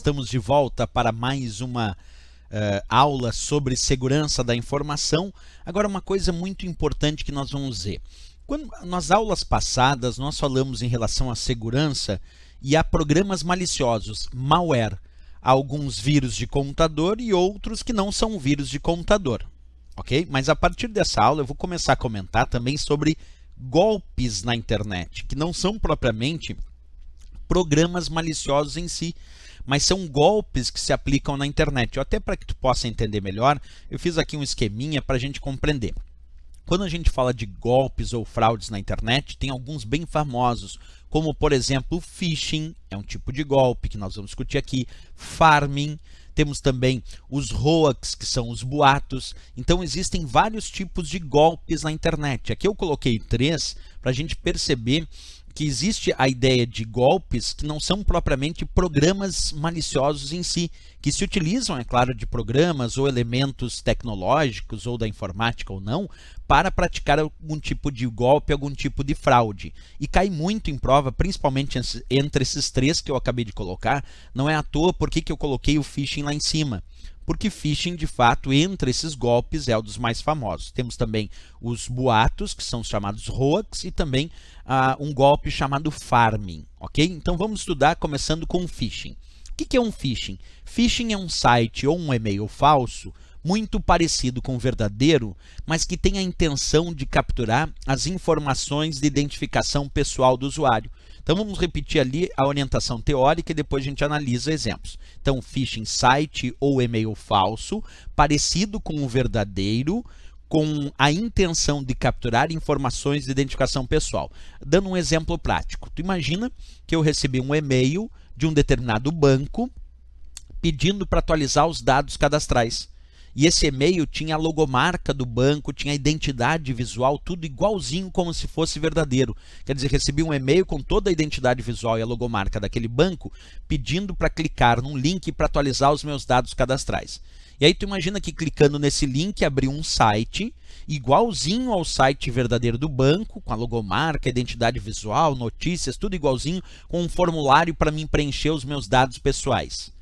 estamos de volta para mais uma aula sobre segurança da informação. Agora, uma coisa muito importante que nós vamos ver. Nas aulas passadas, nós falamos em relação à segurança e a programas maliciosos, malware. Há alguns vírus de computador e outros que não são vírus de computador. Ok? Mas a partir dessa aula eu vou começar a comentar também sobre golpes na internet, que não são propriamente programas maliciosos em si, mas são golpes que se aplicam na internet. Até para que tu possa entender melhor, eu fiz aqui um esqueminha para a gente compreender. Quando a gente fala de golpes ou fraudes na internet, tem alguns bem famosos, como por exemplo o phishing, é um tipo de golpe que nós vamos discutir aqui, farming, temos também os hoax, que são os boatos. Então existem vários tipos de golpes na internet. Aqui eu coloquei 3 para a gente perceber que existe a ideia de golpes que não são propriamente programas maliciosos em si, que se utilizam, é claro, de programas ou elementos tecnológicos ou da informática ou não, para praticar algum tipo de golpe, algum tipo de fraude. E cai muito em prova, principalmente entre esses 3 que eu acabei de colocar. Não é à toa porque eu coloquei o phishing lá em cima. Porque phishing, de fato, entre esses golpes é um dos mais famosos. Temos também os boatos, que são chamados hoax, e também um golpe chamado farming, ok? Então vamos estudar começando com o phishing. O que é um phishing? Phishing é um site ou um e-mail falso, muito parecido com o verdadeiro, mas que tem a intenção de capturar as informações de identificação pessoal do usuário. Então vamos repetir ali a orientação teórica e depois a gente analisa exemplos. Então, phishing, site ou e-mail falso, parecido com o verdadeiro, com a intenção de capturar informações de identificação pessoal. Dando um exemplo prático, tu imagina que eu recebi um e-mail de um determinado banco pedindo para atualizar os dados cadastrais. E esse e-mail tinha a logomarca do banco, tinha a identidade visual, tudo igualzinho como se fosse verdadeiro. Quer dizer, recebi um e-mail com toda a identidade visual e a logomarca daquele banco, pedindo para clicar num link para atualizar os meus dados cadastrais. E aí tu imagina que clicando nesse link abriu um site igualzinho ao site verdadeiro do banco, com a logomarca, a identidade visual, notícias, tudo igualzinho, com um formulário para mim preencher os meus dados pessoais.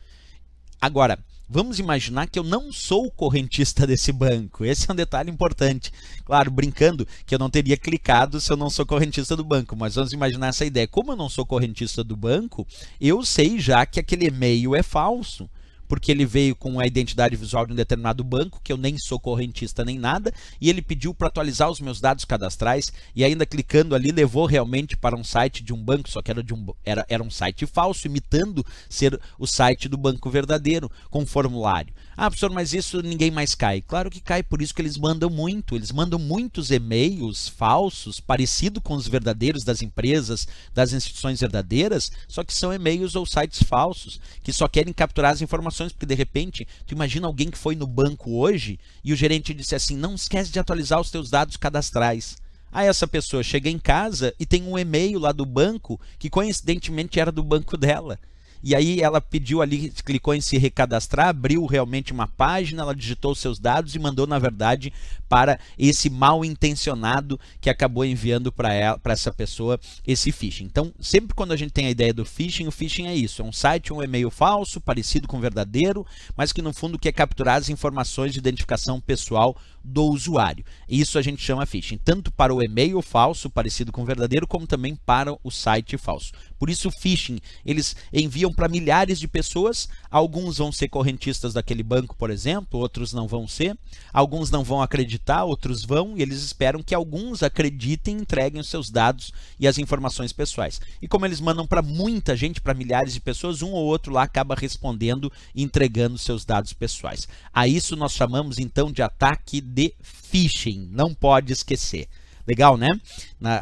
Agora, vamos imaginar que eu não sou correntista desse banco. Esse é um detalhe importante. Claro, brincando que eu não teria clicado se eu não sou correntista do banco, mas vamos imaginar essa ideia. Como eu não sou correntista do banco, eu sei já que aquele e-mail é falso, porque ele veio com a identidade visual de um determinado banco, que eu nem sou correntista nem nada, e ele pediu para atualizar os meus dados cadastrais, e ainda clicando ali levou realmente para um site de um banco, só que era um site falso, imitando ser o site do banco verdadeiro, com formulário. Ah, professor, mas isso ninguém mais cai. Claro que cai, por isso que eles mandam muitos e-mails falsos, parecido com os verdadeiros das empresas, das instituições verdadeiras, só que são e-mails ou sites falsos, que só querem capturar as informações, porque de repente, tu imagina alguém que foi no banco hoje e o gerente disse assim, não esquece de atualizar os teus dados cadastrais. Aí essa pessoa chega em casa e tem um e-mail lá do banco que coincidentemente era do banco dela. E aí ela pediu ali, clicou em se recadastrar, abriu realmente uma página, ela digitou seus dados e mandou, na verdade, para esse mal intencionado que acabou enviando para essa pessoa esse phishing. Então, sempre quando a gente tem a ideia do phishing, o phishing é isso, é um site, um e-mail falso, parecido com o verdadeiro, mas que no fundo quer capturar as informações de identificação pessoal do usuário. Isso a gente chama phishing, tanto para o e-mail falso, parecido com o verdadeiro, como também para o site falso. Por isso o phishing, eles enviam para milhares de pessoas, alguns vão ser correntistas daquele banco, por exemplo, outros não vão ser, alguns não vão acreditar, outros vão, e eles esperam que alguns acreditem e entreguem os seus dados e as informações pessoais. E como eles mandam para muita gente, para milhares de pessoas, um ou outro lá acaba respondendo e entregando seus dados pessoais. A isso nós chamamos então de ataque de phishing, não pode esquecer. Legal, né?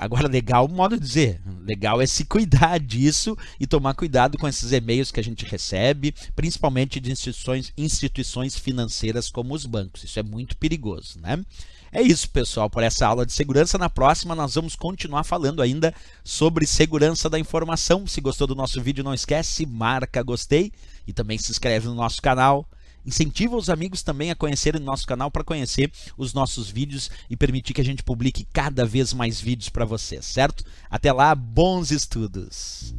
Agora, legal, modo de dizer, legal é se cuidar disso e tomar cuidado com esses e-mails que a gente recebe, principalmente de instituições financeiras como os bancos. Isso é muito perigoso, né? É isso, pessoal, por essa aula de segurança. Na próxima, nós vamos continuar falando ainda sobre segurança da informação. Se gostou do nosso vídeo, não esquece, marca gostei e também se inscreve no nosso canal. Incentiva os amigos também a conhecerem o nosso canal para conhecer os nossos vídeos e permitir que a gente publique cada vez mais vídeos para vocês, certo? Até lá, bons estudos!